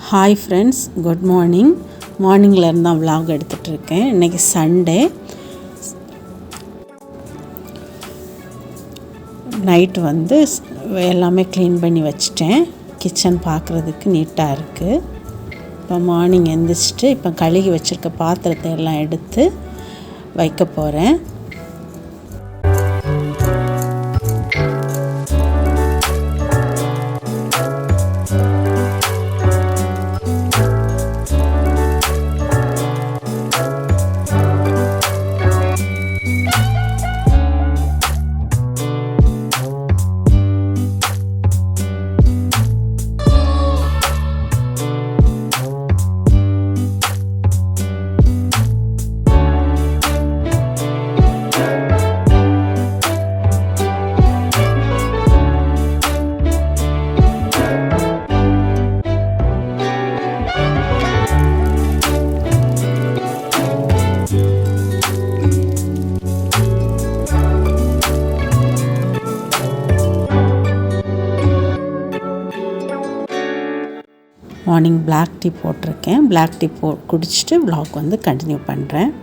Hi friends, good morning. மார்னிங்கில் இருந்தால் vlog எடுத்துகிட்ருக்கேன். இன்றைக்கி சண்டே. நைட்டு எல்லாமே க்ளீன் பண்ணி வச்சிட்டேன். கிச்சன் பார்க்குறதுக்கு நீட்டாக இருக்குது. இப்போ மார்னிங் எழுந்திரிச்சிட்டு இப்போ கழுகி வச்சுருக்க பாத்திரத்தை எல்லாம் எடுத்து வைக்க போகிறேன். மார்னிங் பிளாக் டீ போட்டிருக்கேன். பிளாக் டீ குடிச்சிட்டு vlog கண்டினியூ பண்ணுறேன்.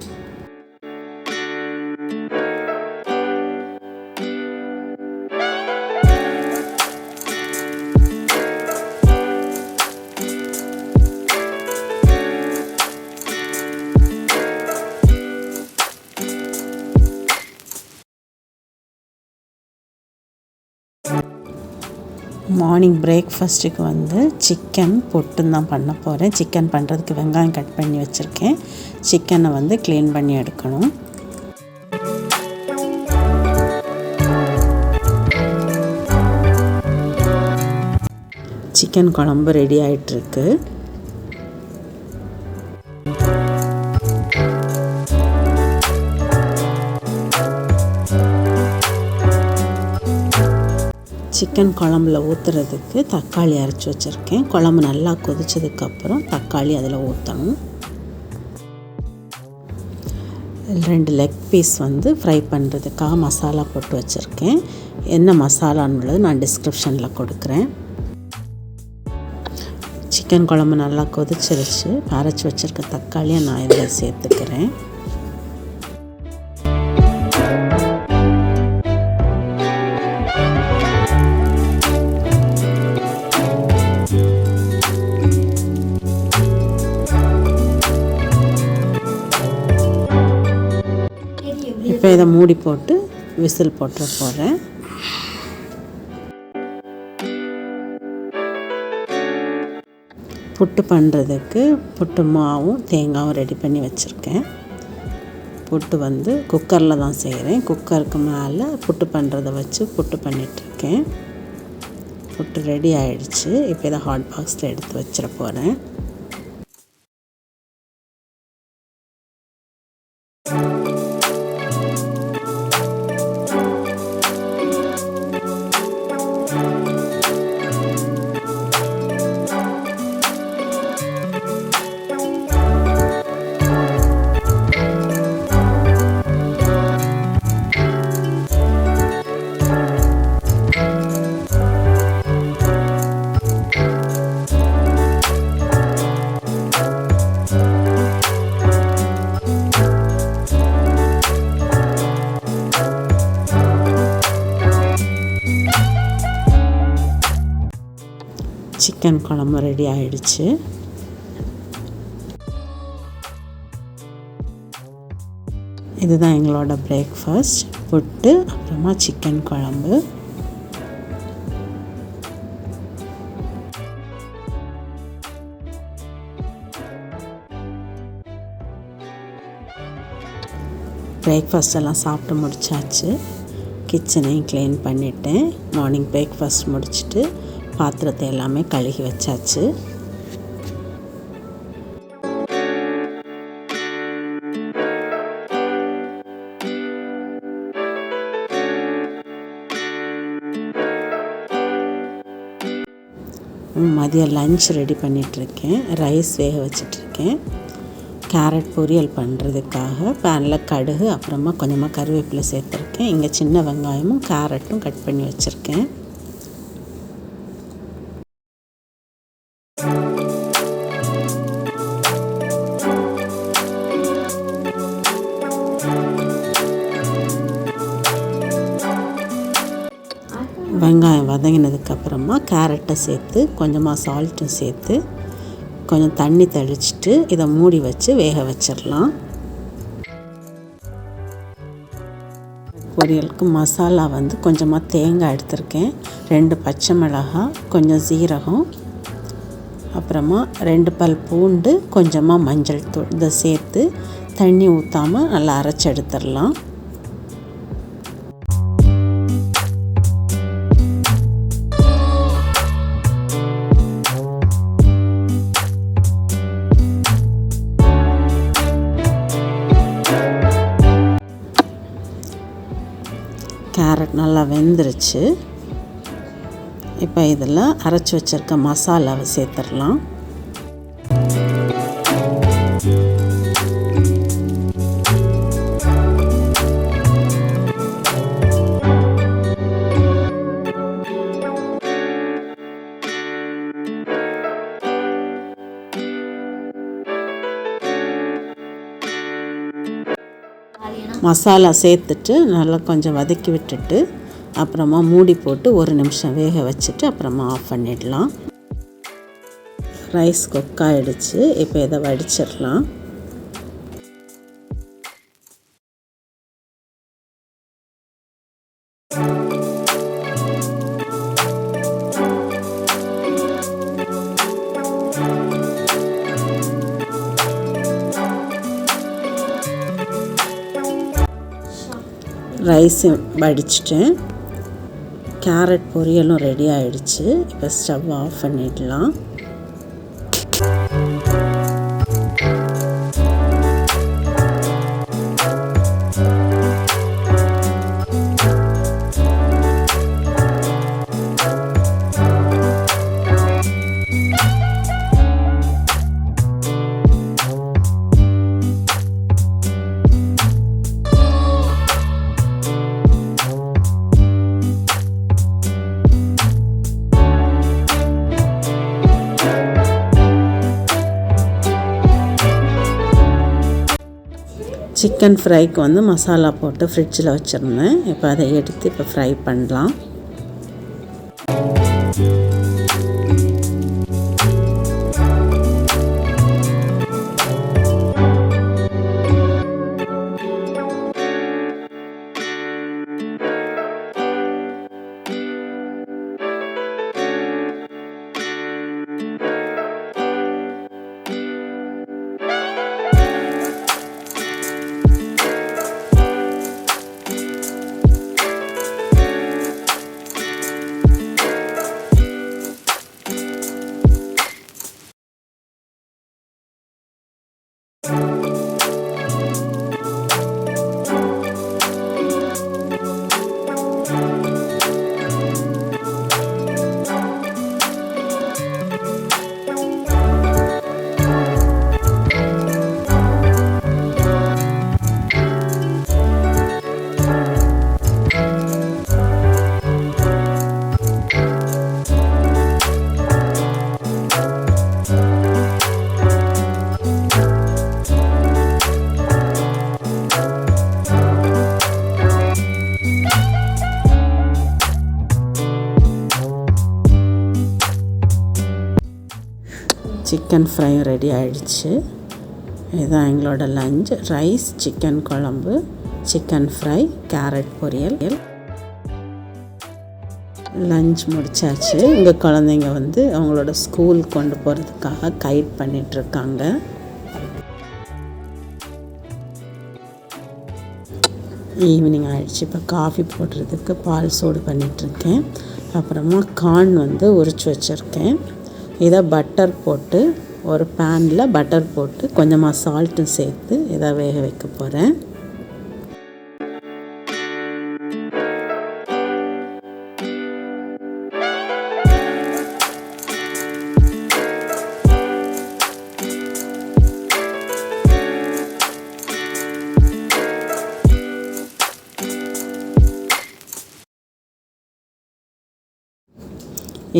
மார்னிங் பிரேக்ஃபாஸ்ட்டுக்கு சிக்கன் பொட்டுன்னு பண்ண போகிறேன். சிக்கன் பண்ணுறதுக்கு வெங்காயம் கட் பண்ணி வச்சுருக்கேன். சிக்கனை க்ளீன் பண்ணி எடுக்கணும். சிக்கன் குழம்பு ரெடி ஆகிட்டுருக்கு. சிக்கன் குழம்புல ஊற்றுறதுக்கு தக்காளி அரைச்சி வச்சுருக்கேன். குழம்பு நல்லா கொதிச்சதுக்கப்புறம் தக்காளி அதில் ஊற்றணும். 2 லெக் பீஸ் ஃப்ரை பண்ணுறதுக்காக மசாலா போட்டு வச்சுருக்கேன். என்ன மசாலான்னு நான் டிஸ்கிரிப்ஷனில் கொடுக்குறேன். சிக்கன் குழம்பு நல்லா கொதிச்சிருச்சு. அரைச்சி வச்சுருக்க தக்காளியை நான் இதில் சேர்த்துக்கிறேன். இப்போ இதை மூடி போட்டு விசில் போட்டு போகிறேன். புட்டு பண்ணுறதுக்கு புட்டு மாவும் தேங்காயும் ரெடி பண்ணி வச்சுருக்கேன். புட்டு குக்கரில் தான் செய்கிறேன். குக்கருக்கு மேலே புட்டு பண்ணுறதை வச்சு புட்டு பண்ணிகிட்ருக்கேன். புட்டு ரெடி ஆகிடுச்சு. இப்போ இதை ஹாட் பாக்ஸில் எடுத்து வச்சிட போகிறேன். சிக்கன் குழம்பு ரெடி ஆகிடுச்சு. இதுதான் எங்களோட பிரேக்ஃபாஸ்ட். புட்டு அப்புறமா சிக்கன் குழம்பு. பிரேக்ஃபாஸ்ட் எல்லாம் சாப்பிட்டு முடிச்சாச்சு. கிச்சனையும் க்ளீன் பண்ணிவிட்டேன். மார்னிங் பிரேக்ஃபாஸ்ட் முடிச்சுட்டு பாத்திரத்தை எல்லாமே கழுகி வச்சாச்சு. மதியம் லஞ்ச் ரெடி பண்ணிகிட்ருக்கேன். ரைஸ் வேக வச்சிட்ருக்கேன். கேரட் பொரியல் பண்ணுறதுக்காக பேனில் கடுகு அப்புறமா கொஞ்சமாக கருவேப்பிலை சேர்த்துருக்கேன். இங்கே சின்ன வெங்காயமும் கேரட்டும் கட் பண்ணி வச்சுருக்கேன். வதங்கினதுக்கப்புறமா கேரட்டை சேர்த்து கொஞ்சமாக சால்ட்டும் சேர்த்து கொஞ்சம் தண்ணி தெளிச்சிட்டு இதை மூடி வச்சு வேக வச்சிடலாம். பொரியலுக்கு மசாலா வந்து கொஞ்சமாக தேங்காய் எடுத்திருக்கேன், 2 பச்சை மிளகாய், கொஞ்சம் சீரகம், அப்புறமா 2 பல் பூண்டு, கொஞ்சமாக மஞ்சள் தூள் இதை சேர்த்து தண்ணி ஊற்றாமல் நல்லா அரைச்சி எடுத்துடலாம். கேரட் நல்லா வெந்துருச்சு. இப்போ இதில் அரைச்சி வச்சுருக்க மசாலாவை சேர்த்துடலாம். மசாலா சேர்த்துட்டு நல்லா கொஞ்சம் வதக்கி விட்டுட்டு அப்புறமா மூடி போட்டு 1 நிமிஷம் வேக வச்சுட்டு அப்புறமா ஆஃப் பண்ணிடலாம். ரைஸ் குக் ஆகிடுச்சு. இப்போ இதை வடிச்சிடலாம். ரைஸு வடிச்சிட்டேன். கேரட் பொரியலும் ரெடி ஆகிடுச்சு. இப்போ ஸ்டவ் ஆஃப் பண்ணிடலாம். சிக்கன் ஃப்ரைக்கு வந்து மசாலா போட்டு ஃப்ரிட்ஜில் வச்சுருந்தேன். இப்போ அதை எடுத்து இப்போ ஃப்ரை பண்ணலாம். சிக்கன் ஃப்ரை ரெடி ஆகிடுச்சு. இதுதான் எங்களோட லஞ்ச். ரைஸ், சிக்கன் குழம்பு, சிக்கன் ஃப்ரை, கேரட் பொரியல். லஞ்ச் முடித்தாச்சு. இங்கே குழந்தைங்க வந்து அவங்களோட ஸ்கூல் கொண்டு போகிறதுக்காக கைட் பண்ணிகிட்ருக்காங்க. ஈவினிங் ஆகிடுச்சு. இப்போ காஃபி போடுறதுக்கு பால் சூடு பண்ணிகிட்ருக்கேன். அப்புறமா கார்ன் வந்து உரித்து வச்சுருக்கேன். இதை பட்டர் போட்டு ஒரு பேனில் பட்டர் போட்டு கொஞ்சமாக சால்ட்டும் சேர்த்து இதை வேக வைக்க போகிறேன்.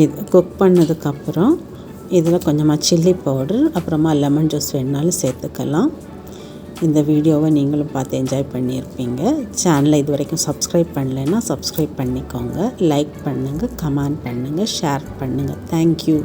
இது குக் பண்ணதுக்கப்புறம் இதில் கொஞ்சமாக சில்லி பவுடர், அப்புறமா லெமன் ஜூஸ் வேணுனாலும் சேர்த்துக்கலாம். இந்த வீடியோவை நீங்களும் பார்த்து என்ஜாய் பண்ணியிருப்பீங்க. சேனலை இது வரைக்கும் சப்ஸ்கிரைப் பண்ணலைன்னா சப்ஸ்கிரைப் பண்ணிக்கோங்க. லைக் பண்ணுங்கள், கமெண்ட் பண்ணுங்கள், ஷேர் பண்ணுங்கள். தேங்க்யூ.